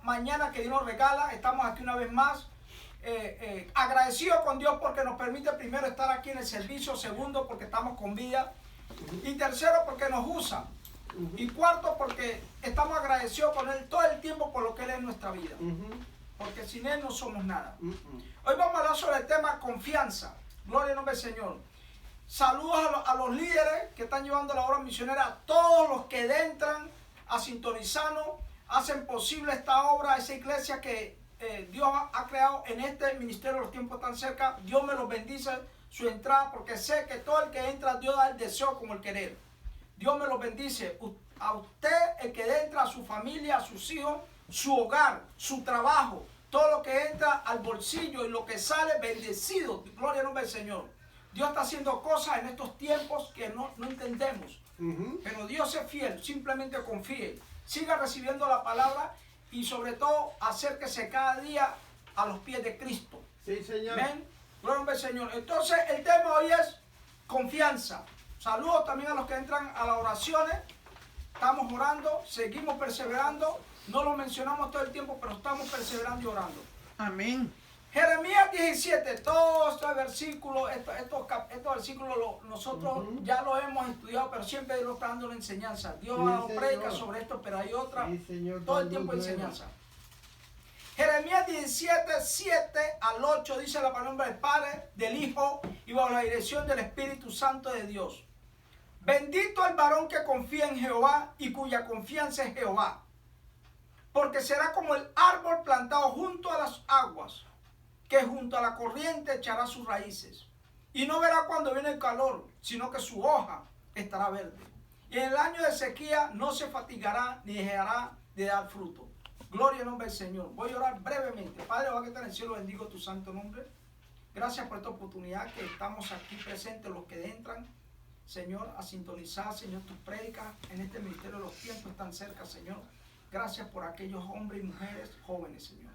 mañana que Dios nos regala. Estamos aquí una vez más. Agradecidos con Dios porque nos permite primero estar aquí en el servicio. Segundo, porque estamos con vida. Y tercero, porque nos usa. Y cuarto, porque estamos agradecidos con Él todo el tiempo por lo que Él es en nuestra vida. Porque sin Él no somos nada. Hoy vamos a hablar sobre el tema confianza. Gloria al nombre del Señor. Saludos a los líderes que están llevando la obra misionera, a todos los que entran a sintonizarnos, hacen posible esta obra, esa iglesia que Dios ha creado en este ministerio de los tiempos tan cerca. Dios me los bendice su entrada, porque sé que todo el que entra, Dios da el deseo como el querer. Dios me los bendice. A usted, el que entra, a su familia, a sus hijos, su hogar, su trabajo, todo lo que entra al bolsillo y lo que sale, bendecido. Gloria al nombre del Señor. Dios está haciendo cosas en estos tiempos que no entendemos. Pero Dios es fiel. Simplemente confíe. Siga recibiendo la palabra y sobre todo acérquese cada día a los pies de Cristo. Sí, Señor. Amén. Gloria al nombre del Señor. Entonces el tema hoy es confianza. Saludos también a los que entran a las oraciones. Estamos orando, seguimos perseverando. No lo mencionamos todo el tiempo, pero estamos perseverando y orando. Amén. Jeremías 17, todos estos versículos, estos versículos nosotros ya lo hemos estudiado, pero siempre Dios está dando una enseñanza. Dios ha dado predica sobre esto, pero hay otra, todo el tiempo enseñanza. Jeremías 17, 7 al 8 dice la palabra del Padre, del Hijo y bajo la dirección del Espíritu Santo de Dios. Bendito el varón que confía en Jehová y cuya confianza es Jehová, porque será como el árbol plantado junto a las aguas, que junto a la corriente echará sus raíces, y no verá cuando viene el calor, sino que su hoja estará verde. Y en el año de sequía no se fatigará ni dejará de dar fruto. Gloria al nombre del Señor. Voy a orar brevemente. Padre, va que está en el cielo, bendigo tu santo nombre. Gracias por esta oportunidad que estamos aquí presentes, los que entran, Señor, a sintonizar, Señor, tus prédicas en este ministerio de los tiempos tan cerca, Señor. Gracias por aquellos hombres y mujeres jóvenes, Señor.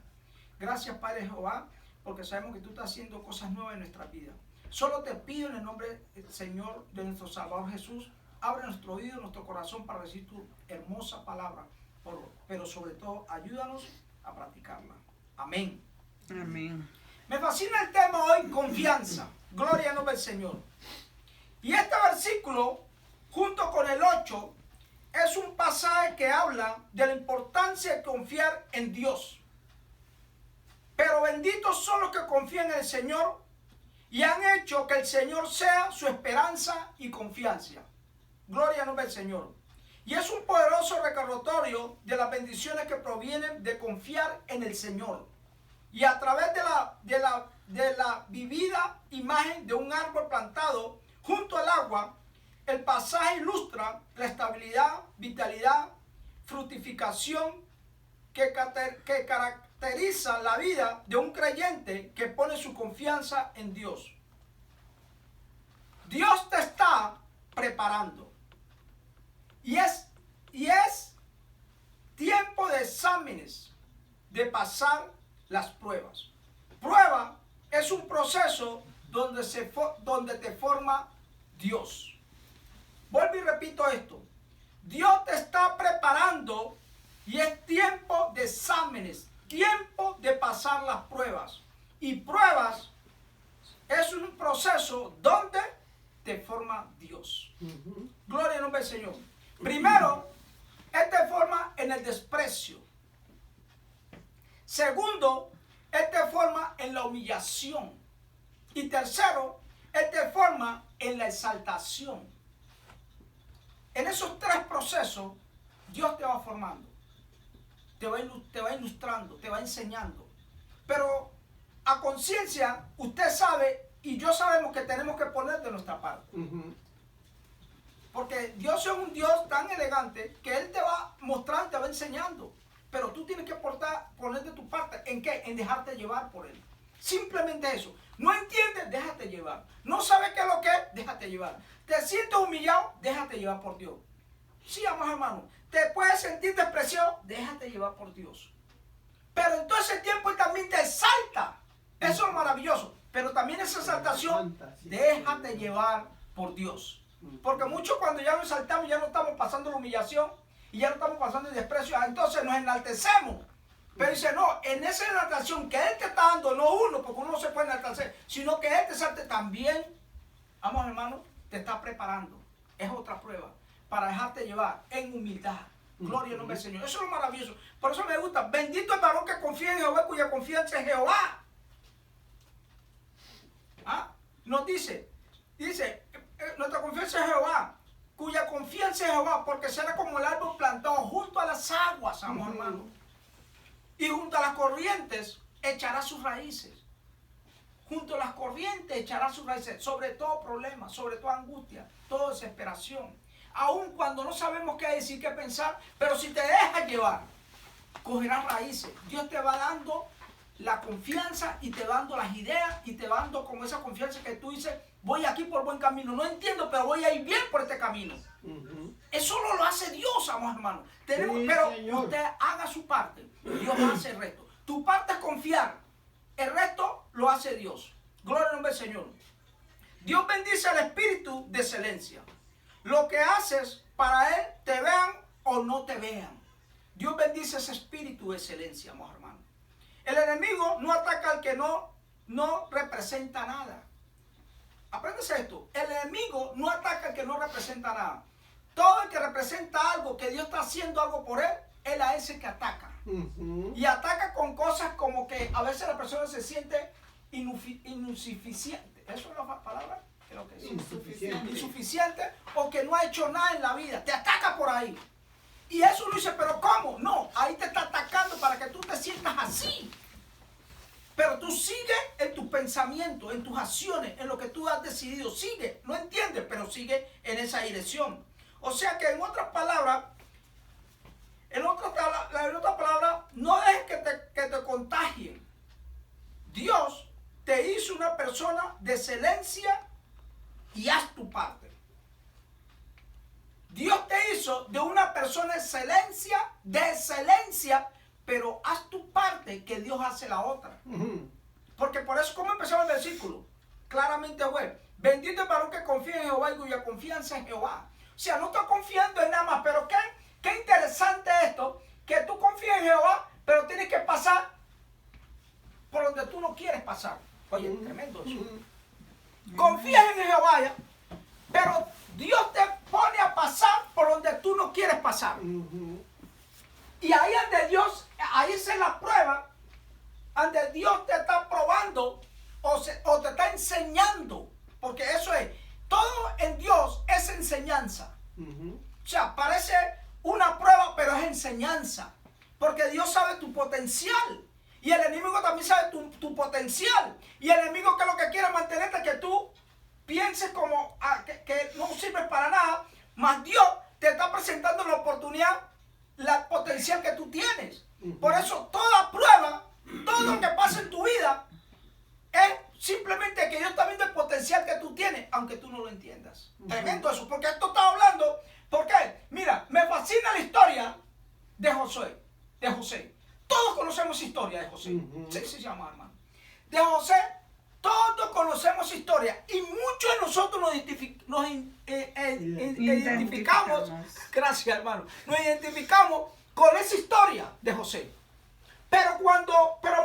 Gracias, Padre Jehová, porque sabemos que tú estás haciendo cosas nuevas en nuestra vida. Solo te pido en el nombre, Señor, de nuestro Salvador Jesús, abre nuestro oído, nuestro corazón para recibir tu hermosa palabra, pero sobre todo ayúdanos a practicarla. Amén. Amén. Me fascina el tema hoy, confianza. Gloria al nombre del Señor. Y este versículo, junto con el 8, es un pasaje que habla de la importancia de confiar en Dios. Pero benditos son los que confían en el Señor y han hecho que el Señor sea su esperanza y confianza. Gloria al nombre del Señor. Y es un poderoso recordatorio de las bendiciones que provienen de confiar en el Señor. Y a través de la vivida imagen de un árbol plantado junto al agua, el pasaje ilustra la estabilidad, vitalidad, fructificación que caracteriza la vida de un creyente que pone su confianza en Dios. Dios te está preparando. Y es tiempo de exámenes, de pasar las pruebas. Prueba es un proceso donde te forma Dios. Vuelvo y repito esto. Dios te está preparando y es tiempo de exámenes, tiempo de pasar las pruebas. Y pruebas es un proceso donde te forma Dios. Gloria al nombre del Señor. Primero, Él te forma en el desprecio. Segundo, Él te forma en la humillación. Y tercero, Él te forma en la exaltación. En esos tres procesos, Dios te va formando. Te va ilustrando, te va enseñando. Pero a conciencia, usted sabe y yo sabemos que tenemos que poner de nuestra parte. Porque Dios es un Dios tan elegante que Él te va mostrando, te va enseñando. Pero tú tienes que poner de tu parte. ¿En qué? En dejarte llevar por Él. Simplemente eso. No entiendes, déjate llevar. No sabes qué es lo que es, déjate llevar. Te sientes humillado, déjate llevar por Dios. Sí, amados hermanos. Te puedes sentir despreciado, déjate llevar por Dios. Pero en todo ese tiempo Él también te exalta. Eso es maravilloso. Pero también esa exaltación, déjate llevar por Dios. Porque muchos cuando ya nos exaltamos, ya no estamos pasando la humillación y ya no estamos pasando el desprecio. Entonces nos enaltecemos. Pero dice, no, en esa natación que Él te está dando, no uno, porque uno no se puede nadar, sino que Él te salte también, vamos hermano, te está preparando. Es otra prueba para dejarte llevar en humildad. Gloria al nombre del Señor. Eso es lo maravilloso. Por eso me gusta. Bendito el varón que confía en Jehová, cuya confianza es Jehová. ¿Ah? Nos dice, nuestra confianza es Jehová, cuya confianza es Jehová, porque será como el árbol plantado junto a las aguas, hermano. Y junto a las corrientes echará sus raíces. Junto a las corrientes echará sus raíces. Sobre todo problema, sobre toda angustia, toda desesperación. Aun cuando no sabemos qué decir, qué pensar, pero si te dejas llevar, cogerás raíces. Dios te va dando la confianza y te va dando las ideas y te va dando como esa confianza que tú dices, voy aquí por buen camino. No entiendo, pero voy a ir bien por este camino. Eso no lo hace Dios, amados hermanos. Pero Señor, usted haga su parte. Dios hace el resto. Tu parte es confiar. El resto lo hace Dios. Gloria al nombre del Señor. Dios bendice al espíritu de excelencia. Lo que haces para Él, te vean o no te vean. Dios bendice ese espíritu de excelencia, amados hermanos. El enemigo no ataca al que no representa nada. Apréndese esto. El enemigo no ataca al que no representa nada. Todo el que representa algo, que Dios está haciendo algo por él a ese que ataca. Y ataca con cosas como que a veces la persona se siente insuficiente. ¿Eso es la palabra? Creo que sí. Insuficiente o que no ha hecho nada en la vida. Te ataca por ahí. Y eso uno dice, pero ¿cómo? No, ahí te está atacando para que tú te sientas así. Pero tú sigues en tus pensamientos, en tus acciones, en lo que tú has decidido. Sigue, no entiendes, pero sigue en esa dirección. O sea que en otras palabras, no dejes que te contagien. Dios te hizo una persona de excelencia y haz tu parte. Dios te hizo de una persona de excelencia, pero haz tu parte que Dios hace la otra. Porque por eso, ¿cómo empezaba el versículo? Claramente fue, bendito el varón que confía en Jehová y cuya confianza en Jehová. O sea, no estoy confiando en nada más, pero qué interesante esto, que tú confías en Jehová, pero tienes que pasar por donde tú no quieres pasar. Oye, tremendo eso. Confías en Jehová, ¿ya? Pero Dios te pone a pasar por donde tú no quieres pasar. Y ahí ante Dios, ahí es la prueba, ante Dios te está probando o te está enseñando. Porque eso es, todo en Dios es enseñanza. O sea, parece una prueba, pero es enseñanza. Porque Dios sabe tu potencial. Y el enemigo también sabe tu potencial. Y el enemigo que lo que quiere es mantenerte, que tú pienses como que no sirves para nada. Mas Dios te está presentando la oportunidad, la potencial que tú tienes. Por eso toda prueba, todo lo que pasa en tu vida, es simplemente que Dios está viendo el potencial que tú tienes, aunque tú no lo entiendas. Tremendo eso, porque esto está hablando. ¿Por qué? Mira, me fascina la historia de José. Todos conocemos historia de José. Sí, se llama, hermano. De José, todos conocemos historia. Y muchos de nosotros nos identificamos. Gracias, hermano. Nos identificamos con esa historia de José. Pero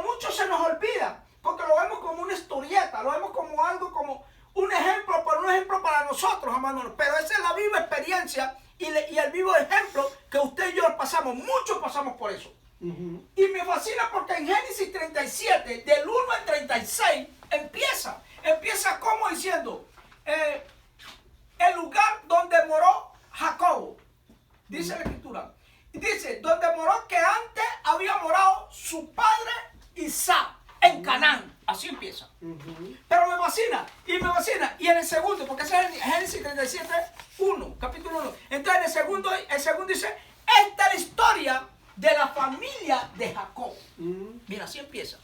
muchos se nos olvida. Porque lo vemos como una historieta. Lo vemos como algo, como un ejemplo para nosotros, hermanos. Pero esa es la viva experiencia y el vivo ejemplo que usted y yo pasamos. Muchos pasamos por eso. Y me fascina porque en Génesis 37, del 1 al 36, empieza como diciendo, el lugar donde moró Jacob, dice la escritura, dice, donde moró que antes había morado su padre Isaac en Canaán. Así empieza. Pero me fascina. Y en el segundo, porque ese es Génesis 37, 1, capítulo 1. Entonces el segundo dice, esta es la historia de la familia de Jacob. Mira, así empieza.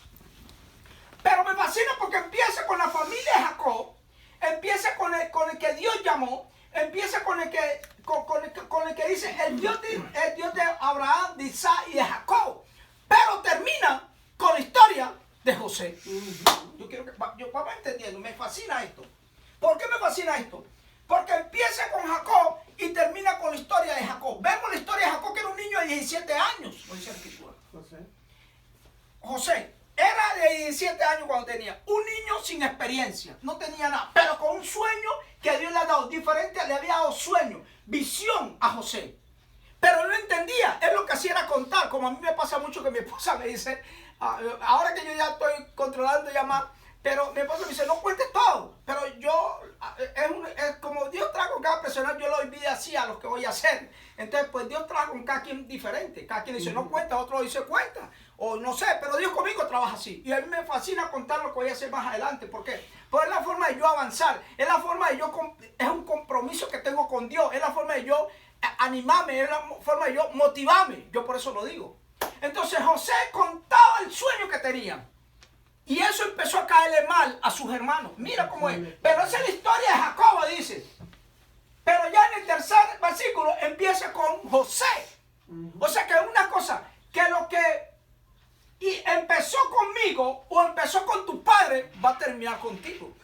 Pero me fascina porque empieza con la familia de Jacob, empieza con el que Dios llamó, empieza con el que dice el Dios de Abraham, de Isaac y de Jacob. Pero termina con la historia de José. Yo quiero que vamos entendiendo, me fascina esto. ¿Por qué me fascina esto? Porque empieza con Jacob y termina con la historia de Jacob. Vemos la historia de Jacob, que era un niño de 17 años, lo dice la escritura. José era de 17 años cuando tenía. Un niño sin experiencia. No tenía nada. Pero con un sueño que Dios le ha dado. Diferente, le había dado sueño. Visión a José. Pero no entendía. Él lo que hacía era contar. Como a mí me pasa mucho que mi esposa me dice, ahora que yo ya estoy controlando ya más, pero mi esposa me dice, no cuentes todo. Pero yo, es como Dios trae con cada persona, yo lo olvidé así a lo que voy a hacer. Entonces, pues Dios trae con cada quien diferente. Cada quien dice, no cuenta, otro dice, cuenta. O no sé, pero Dios conmigo trabaja así. Y a mí me fascina contar lo que voy a hacer más adelante. ¿Por qué? Porque es la forma de yo avanzar. Es la forma de yo, es un compromiso que tengo con Dios. Es la forma de yo animarme, es la forma de yo motivarme. Yo por eso lo digo. Entonces José contaba el sueño que tenía. Y eso empezó a caerle mal a sus hermanos. Mira cómo es. Pero esa es la historia de Jacobo, dice. Pero ya en el tercer versículo empieza con José. O sea que es una cosa, que lo que empezó conmigo o empezó con tu padre va a terminar contigo.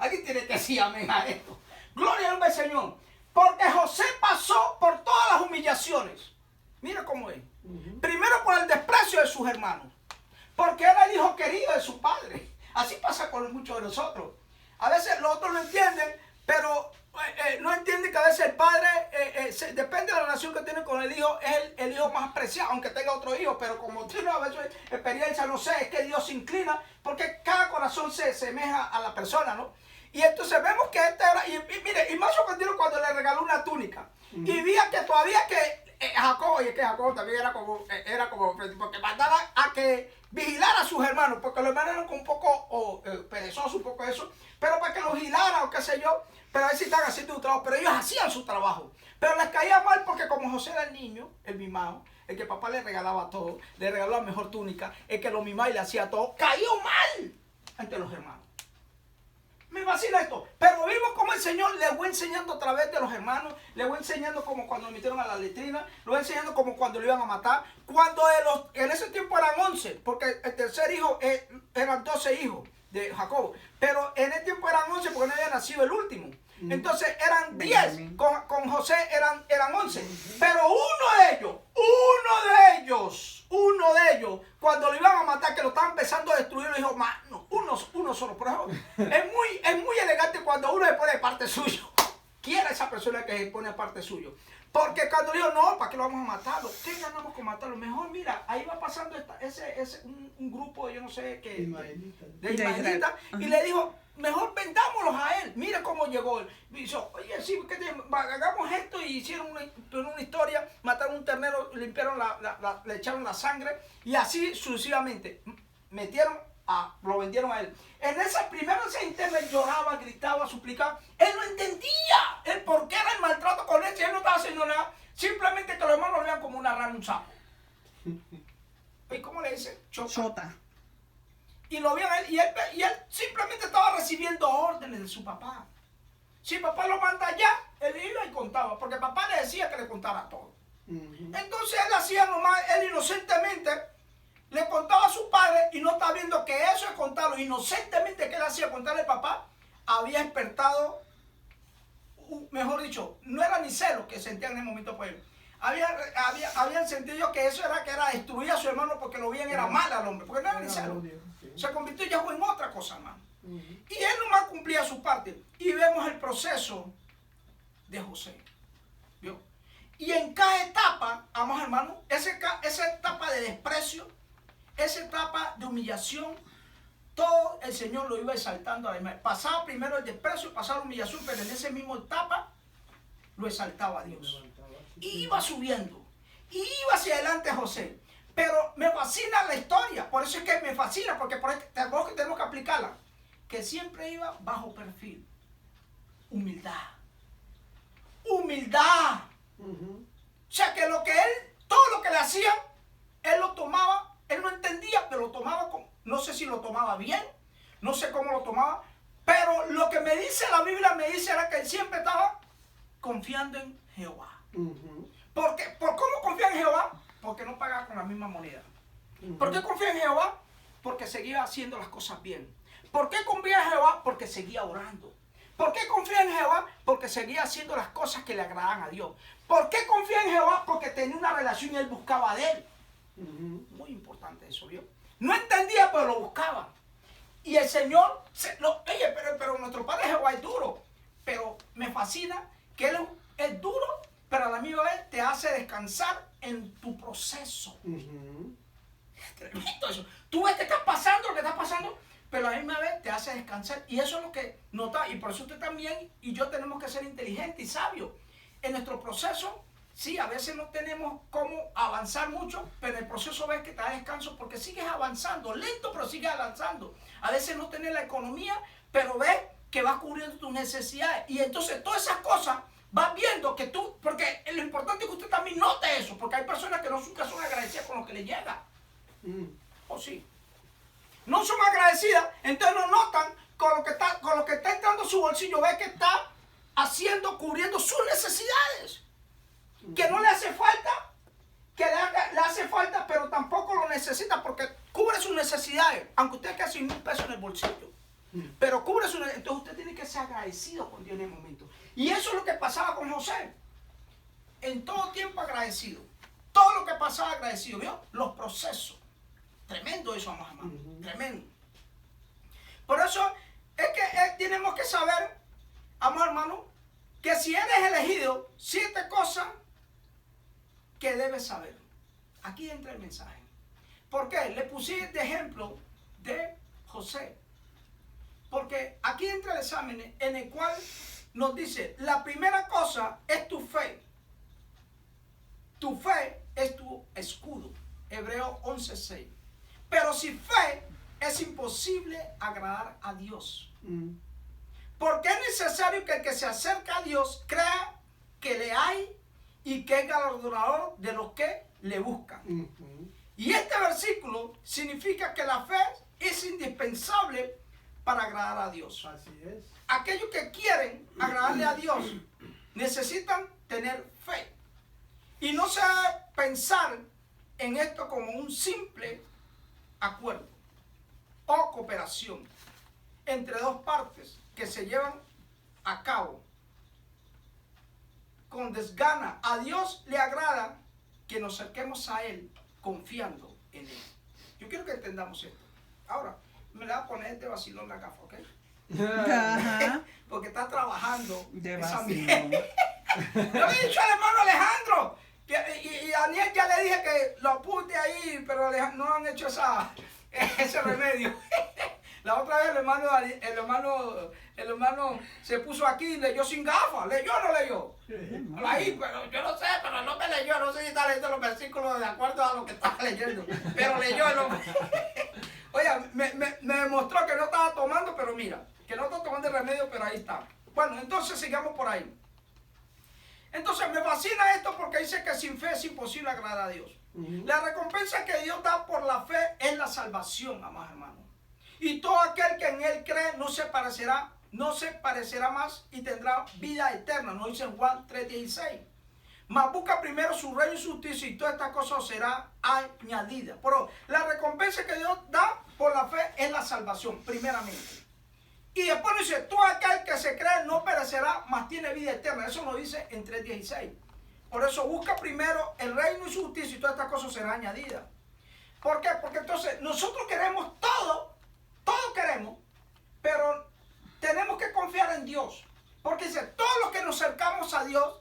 Alguien tiene que decir amén a esto. Gloria al Señor. Porque José pasó por todas las humillaciones. Mira cómo es. Primero por el desprecio de sus hermanos. Porque era el hijo querido de su padre. Así pasa con muchos de nosotros. A veces los otros no entienden, pero no entienden que a veces el padre, depende de la relación que tiene con el hijo, es el hijo más preciado, aunque tenga otro hijo. Pero como tiene a veces experiencia, no sé, es que Dios se inclina, porque cada corazón se semeja a la persona, ¿no? Y entonces vemos que este era, y mire, y más sorprendido cuando le regaló una túnica. Y veía que todavía que Jacobo, y es que Jacobo también era como porque mandaba a que vigilara a sus hermanos, porque los hermanos eran un poco perezosos, un poco eso, pero para que los vigilara o qué sé yo, pero a ver si están haciendo un trabajo, pero ellos hacían su trabajo. Pero les caía mal porque como José era el niño, el mimado, el que papá le regalaba todo, le regaló la mejor túnica, el que lo mimaba y le hacía todo, cayó mal ante los hermanos. Me fascina esto, pero vimos cómo el Señor le fue enseñando a través de los hermanos, le fue enseñando como cuando lo metieron a la letrina, lo fue enseñando como cuando lo iban a matar, cuando en ese tiempo eran 11, porque el tercer hijo eran 12 hijos de Jacob, pero en ese tiempo eran 11 porque no había nacido el último. Entonces eran 10, con José eran 11, pero uno de ellos, cuando lo iban a matar, que lo estaban empezando a destruir, le dijo, mano, uno solo. Por ejemplo, es muy elegante cuando uno se pone de parte suyo. Quiera esa persona que se pone de parte suyo. Porque cuando dijo, no, ¿para qué lo vamos a matarlo? ¿Qué ganamos con matarlo? Mejor, mira, ahí va pasando un grupo, yo no sé qué, de ismaelitas, y le dijo, mejor vendámoslos a él. Mira cómo llegó él. Dijo, oye, sí, hagamos esto, y hicieron una historia, mataron un ternero, limpiaron le echaron la sangre, y así sucesivamente. Lo vendieron a él. En ese primero ese internet lloraba, gritaba, suplicaba. Él no entendía el por qué era el maltrato con él. Él no estaba haciendo nada. Simplemente que los hermanos lo vean como una rana, un sapo. ¿Y cómo le dice? Chota. Y lo veían a él, y él simplemente estaba recibiendo órdenes de su papá. Si papá lo manda allá, él iba y contaba, porque papá le decía que le contara todo. Entonces él hacía nomás, él inocentemente le contaba a su padre, y no está viendo que eso es contarlo inocentemente que él hacía contarle al papá, había despertado, mejor dicho, no era ni celos que sentían en el momento por él. Habían sentido que eso era destruir a su hermano porque lo bien era mal al hombre, porque no era ni celos. Se convirtió ya en otra cosa, hermano. Y él nomás cumplía su parte. Y vemos el proceso de José. ¿Vio? Y en cada etapa, amados hermanos, esa etapa de desprecio, esa etapa de humillación, todo el Señor lo iba exaltando a la imagen. Pasaba primero el desprecio, pasaba la humillación, pero en esa misma etapa lo exaltaba a Dios. Y iba subiendo. Y iba hacia adelante José. Pero me fascina la historia. Por eso es que me fascina, porque tenemos que aplicarla. Que siempre iba bajo perfil. Humildad. Humildad. O sea que todo lo que le hacían, él lo tomaba. Él no entendía, pero lo tomaba no sé si lo tomaba bien, no sé cómo lo tomaba, pero lo que me dice la Biblia, era que él siempre estaba confiando en Jehová. ¿Por cómo confía en Jehová? Porque no pagaba con la misma moneda. ¿Por qué confía en Jehová? Porque seguía haciendo las cosas bien. ¿Por qué confía en Jehová? Porque seguía orando. ¿Por qué confía en Jehová? Porque seguía haciendo las cosas que le agradaban a Dios. ¿Por qué confía en Jehová? Porque tenía una relación y él buscaba de él. Muy importante eso, ¿vio? No entendía, pero lo buscaba. Y el Señor, oye, pero nuestro Padre Jehová es duro. Pero me fascina que Él es duro, pero a la misma vez te hace descansar en tu proceso. Es tremendo eso. Tú ves que estás pasando lo que estás pasando, pero a la misma vez te hace descansar. Y eso es lo que nota. Y por eso usted también y yo tenemos que ser inteligentes y sabios. En nuestro proceso, sí, a veces no tenemos cómo avanzar mucho, pero en el proceso ves que te da descanso porque sigues avanzando, lento, pero sigues avanzando. A veces no tienes la economía, pero ves que vas cubriendo tus necesidades. Y entonces todas esas cosas vas viendo que tú, porque lo importante es que usted también note eso, porque hay personas que nunca son agradecidas con lo que les llega. ¿O sí? No son agradecidas, entonces no notan con lo que está entrando a su bolsillo, ve que está cubriendo sus necesidades. Que no le hace falta, que le hace falta, pero tampoco lo necesita porque cubre sus necesidades, aunque usted quede sin $1,000 en el bolsillo. Pero cubre sus necesidades. Entonces usted tiene que ser agradecido con Dios en el momento. Y eso es lo que pasaba con José. En todo tiempo agradecido. Todo lo que pasaba agradecido, ¿vio? Los procesos. Tremendo eso, hermano. Tremendo. Por eso es que tenemos que saber, amor hermano, que si eres elegido, 7 cosas que debes saber. Aquí entra el mensaje. ¿Por qué? Le puse de ejemplo de José. Porque aquí entra el examen en el cual nos dice, la primera cosa es tu fe. Tu fe es tu escudo. Hebreos 11:6. Pero sin fe es imposible agradar a Dios. Porque es necesario que el que se acerca a Dios crea que le hay y que es galardonador de los que le buscan. Y este versículo significa que la fe es indispensable para agradar a Dios. Así es. Aquellos que quieren agradarle a Dios necesitan tener fe. Y no se debe pensar en esto como un simple acuerdo o cooperación entre dos partes que se llevan a cabo con desgana. A Dios le agrada que nos acerquemos a Él confiando en Él. Yo quiero que entendamos esto. Ahora, me la voy a poner de vacilón la gafa, ¿ok? Porque está trabajando de esa vacilón. Yo le he dicho al hermano Alejandro y a Daniel ya le dije que lo apunte ahí, pero no han hecho ese remedio. La otra vez el hermano se puso aquí y leyó sin gafas. ¿Leyó o no leyó? Ahí, pero yo no sé, pero no me leyó. No sé si está leyendo los versículos de acuerdo a lo que estaba leyendo. Pero leyó el hombre. Oye, me demostró que no estaba tomando, pero mira, que no está tomando el remedio, pero ahí está. Bueno, entonces sigamos por ahí. Entonces me fascina esto porque dice que sin fe es imposible agradar a Dios. La recompensa que Dios da por la fe es la salvación, amados hermanos. Y todo aquel que en Él cree no se parecerá más y tendrá vida eterna. Nos dice en Juan 3:16. Mas busca primero su reino y su justicia y todas estas cosas será añadida. Pero la recompensa que Dios da por la fe es la salvación, primeramente. Y después nos dice, todo aquel que se cree no perecerá, mas tiene vida eterna. Eso nos dice en 3:16. Por eso busca primero el reino y su justicia y todas estas cosas serán añadidas. ¿Por qué? Porque entonces nosotros queremos todo queremos, pero tenemos que confiar en Dios. Porque dice, todos los que nos acercamos a Dios,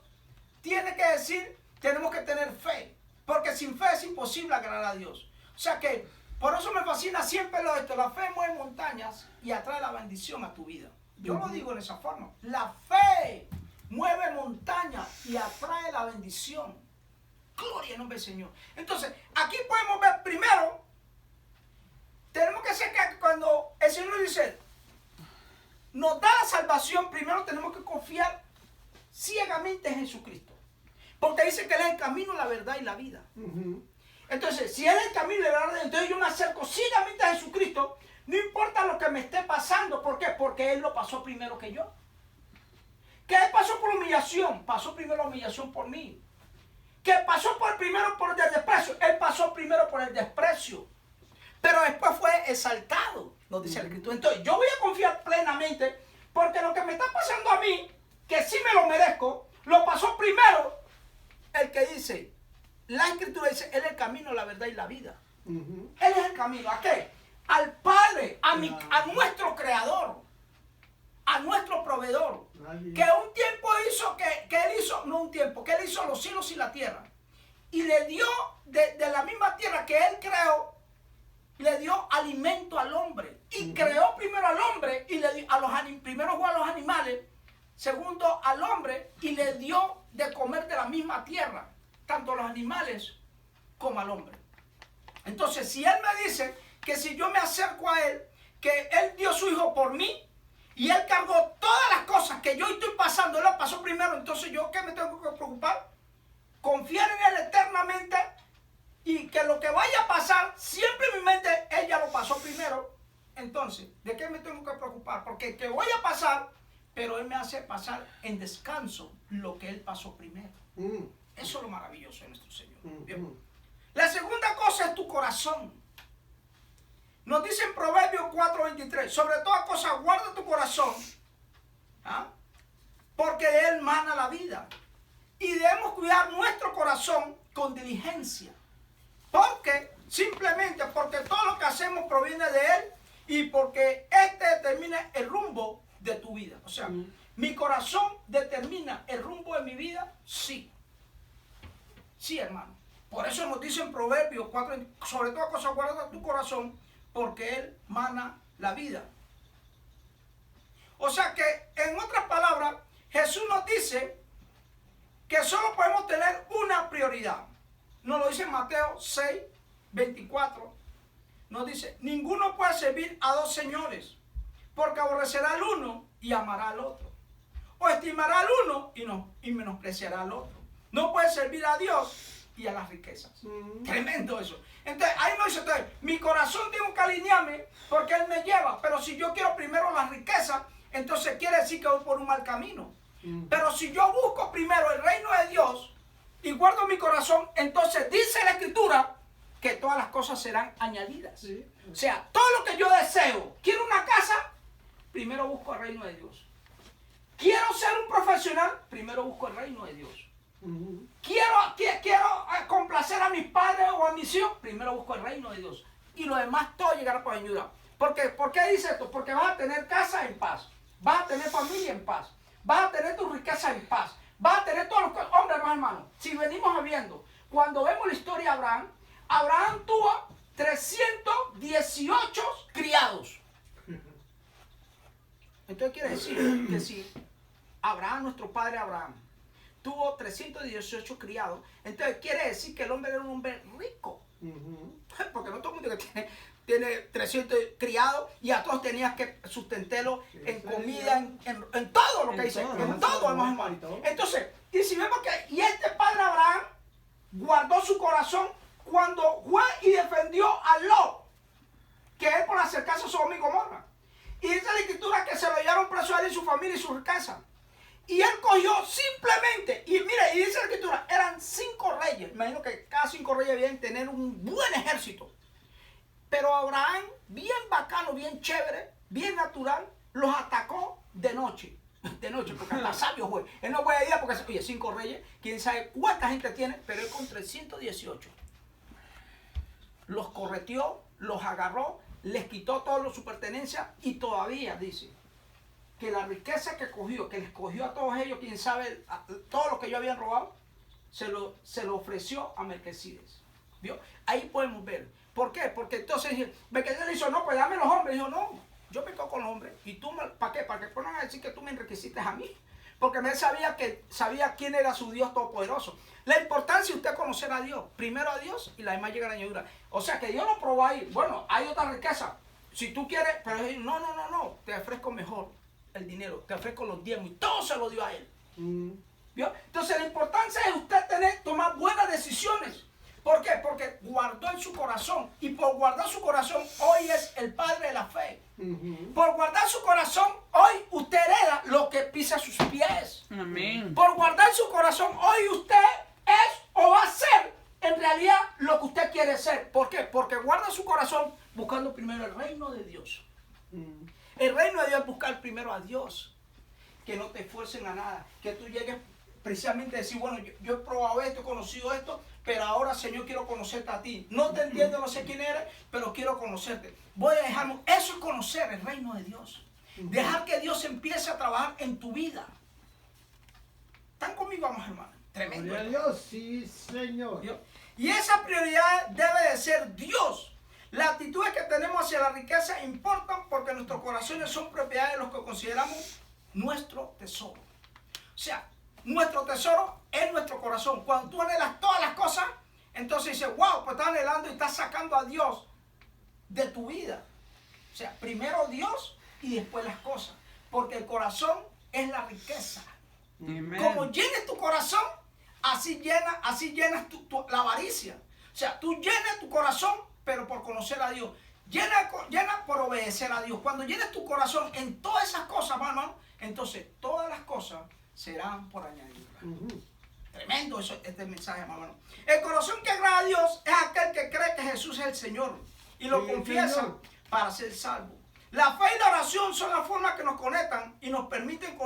tiene que decir, tenemos que tener fe. Porque sin fe es imposible agradar a Dios. O sea que, por eso me fascina siempre lo de esto. La fe mueve montañas y atrae la bendición a tu vida. Yo lo digo en esa forma. La fe mueve montañas y atrae la bendición. Gloria en nombre del Señor. Entonces, aquí podemos ver primero, tenemos que hacer que cuando el Señor nos dice, nos da la salvación, primero tenemos que confiar ciegamente en Jesucristo. Porque dice que Él es el camino, la verdad y la vida. Entonces, si Él es el camino y la verdad, entonces yo me acerco ciegamente a Jesucristo, no importa lo que me esté pasando. ¿Por qué? Porque Él lo pasó primero que yo. ¿Que Él pasó por humillación? Pasó primero la humillación por mí. ¿Que pasó primero por el desprecio? Él pasó primero por el desprecio. Pero después fue exaltado, nos dice la Escritura. Entonces, yo voy a confiar plenamente, porque lo que me está pasando a mí, que sí me lo merezco, lo pasó primero el que dice, la Escritura dice, Él es el camino, la verdad y la vida. Él es el camino. ¿A qué? Al Padre, a nuestro Creador, a nuestro Proveedor. Que un tiempo hizo, que Él hizo, no un tiempo, que Él hizo los cielos y la tierra. Y le dio de la misma tierra que Él creó, le dio alimento al hombre. Y creó primero al hombre, y le dio primero fue a los animales, segundo al hombre, y le dio de comer de la misma tierra, tanto a los animales como al hombre. Entonces, si Él me dice que si yo me acerco a Él, que Él dio su Hijo por mí, y Él cargó todas las cosas que yo estoy pasando, Él las pasó primero, entonces yo, ¿qué me tengo que preocupar? Confiar en Él eternamente, y que lo que vaya a pasar, siempre en mi mente, Él ya lo pasó primero. Entonces, ¿de qué me tengo que preocupar? Porque que voy a pasar, pero Él me hace pasar en descanso lo que Él pasó primero. Eso es lo maravilloso de nuestro Señor. Bien. La segunda cosa es tu corazón. Nos dice en Proverbios 4:23, sobre toda cosa guarda tu corazón, porque de él mana la vida. Y debemos cuidar nuestro corazón con diligencia. Simplemente porque todo lo que hacemos proviene de él y porque este determina el rumbo de tu vida. O sea, mi corazón determina el rumbo de mi vida, sí. Sí, hermano. Por eso nos dice en Proverbios 4, sobre toda cosa guarda tu corazón, porque él mana la vida. O sea que, en otras palabras, Jesús nos dice que solo podemos tener una prioridad. Nos lo dice en Mateo 6:24. Nos dice, ninguno puede servir a dos señores, porque aborrecerá al uno y amará al otro. O estimará al uno y menospreciará al otro. No puede servir a Dios y a las riquezas. Tremendo eso. Entonces, ahí nos dice, mi corazón tiene que alinearme porque Él me lleva. Pero si yo quiero primero las riquezas, entonces quiere decir que voy por un mal camino. Pero si yo busco primero el reino de Dios y guardo mi corazón, entonces dice la Escritura que todas las cosas serán añadidas. O sea, todo lo que yo deseo, quiero una casa, primero busco el reino de Dios. Quiero ser un profesional, primero busco el reino de Dios. Quiero complacer a mis padres o a mis hijos, primero busco el reino de Dios. Y lo demás todo llegará por ayuda. ¿Por qué dice esto? Porque vas a tener casa en paz, vas a tener familia en paz, vas a tener tu riqueza en paz, vas a tener todos los hombres, hermanos. Si venimos viendo, cuando vemos la historia de Abraham, Abraham tuvo 318 criados. Entonces quiere decir que si Abraham, nuestro padre Abraham, tuvo 318 criados, entonces quiere decir que el hombre era un hombre rico. Porque no todo el mundo que tiene 300 criados y a todos tenías que sustentarlo en comida, en todo lo que dice, en todo, hermano. Entonces, y si vemos que, y este padre Abraham guardó su corazón cuando fue y defendió a Lot, que es por acercarse a Sodoma y Gomorra. Y dice la Escritura que se lo llevaron preso a él y su familia y su riqueza. Y él cogió simplemente, y mira, y dice la Escritura, eran 5 reyes. Imagino que cada 5 reyes debían tener un buen ejército. Pero Abraham, bien bacano, bien chévere, bien natural, los atacó de noche. De noche, porque hasta sabio fue. Él no puede ir porque, oye, 5 reyes, quién sabe cuánta gente tiene, pero él con 318. Los correteó, los agarró, les quitó toda su pertenencia y todavía dice que la riqueza que cogió, que les cogió a todos ellos, quién sabe, todo lo que ellos habían robado, se lo ofreció a Melquisías. ¿Vio? Ahí podemos ver. ¿Por qué? Porque entonces Melquisías le dijo, no, pues dame los hombres. Dijo, no, yo me quedo con los hombres. ¿Y tú, para qué? Para que pongan a decir que tú me enriqueciste a mí. Porque él sabía quién era su Dios todopoderoso. La importancia de usted conocer a Dios. Primero a Dios y la demás llega a la añadidura. O sea que Dios no probó ahí. Bueno, hay otra riqueza. Si tú quieres, pero no. Te ofrezco mejor el dinero. Te ofrezco los diezmos y todo se lo dio a él. ¿Vio? Entonces la importancia es usted tomar buenas decisiones. ¿Por qué? Porque guardó en su corazón. Y por guardar su corazón, hoy es el padre de la fe. Por guardar su corazón, hoy usted hereda lo que pisa sus pies. Amén. Por guardar su corazón, hoy usted es o va a ser en realidad lo que usted quiere ser. ¿Por qué? Porque guarda su corazón buscando primero el reino de Dios. El reino de Dios es buscar primero a Dios. Que no te esfuercen a nada. Que tú llegues precisamente a decir, bueno, yo he probado esto, he conocido esto, pero ahora, Señor, quiero conocerte a ti. No te entiendo, no sé quién eres, pero quiero conocerte. Voy a dejarme. Eso es conocer el reino de Dios. Dejar que Dios empiece a trabajar en tu vida. ¿Están conmigo, vamos, hermanos? Tremendo. Gloria a Dios, sí, Señor. Dios. Y esa prioridad debe de ser Dios. Las actitudes que tenemos hacia la riqueza importan porque nuestros corazones son propiedad de los que consideramos nuestro tesoro. O sea, nuestro tesoro es nuestro corazón. Cuando tú anhelas todas las cosas, entonces dices, wow, pues estás anhelando y estás sacando a Dios de tu vida. O sea, primero Dios y después las cosas. Porque el corazón es la riqueza. Amén. Como llenes tu corazón, así llenas la avaricia. O sea, tú llenas tu corazón, pero por conocer a Dios. Llena por obedecer a Dios. Cuando llenes tu corazón en todas esas cosas, hermano, entonces todas las cosas serán por añadidura. Tremendo este mensaje, hermano. El corazón que agrada a Dios es aquel que cree que Jesús es el Señor y lo Sí, confiesa Señor. para ser salvo. La fe y la oración son las formas que nos conectan y nos permiten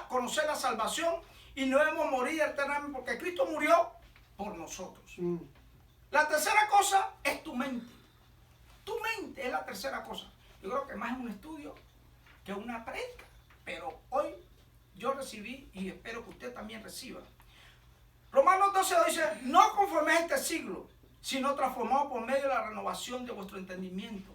conocer la salvación y no debemos morir eternamente porque Cristo murió por nosotros. La tercera cosa es tu mente. Tu mente es la tercera cosa. Yo creo que más es un estudio que una predica. Pero hoy yo recibí y espero que usted también reciba. Romanos 12 dice, no conforméis a este siglo, sino transformados por medio de la renovación de vuestro entendimiento,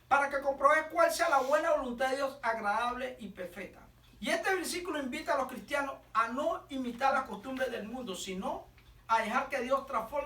para que comprobéis cuál sea la buena voluntad de Dios, agradable y perfecta. Y este versículo invita a los cristianos a no imitar las costumbres del mundo, sino a dejar que Dios transforme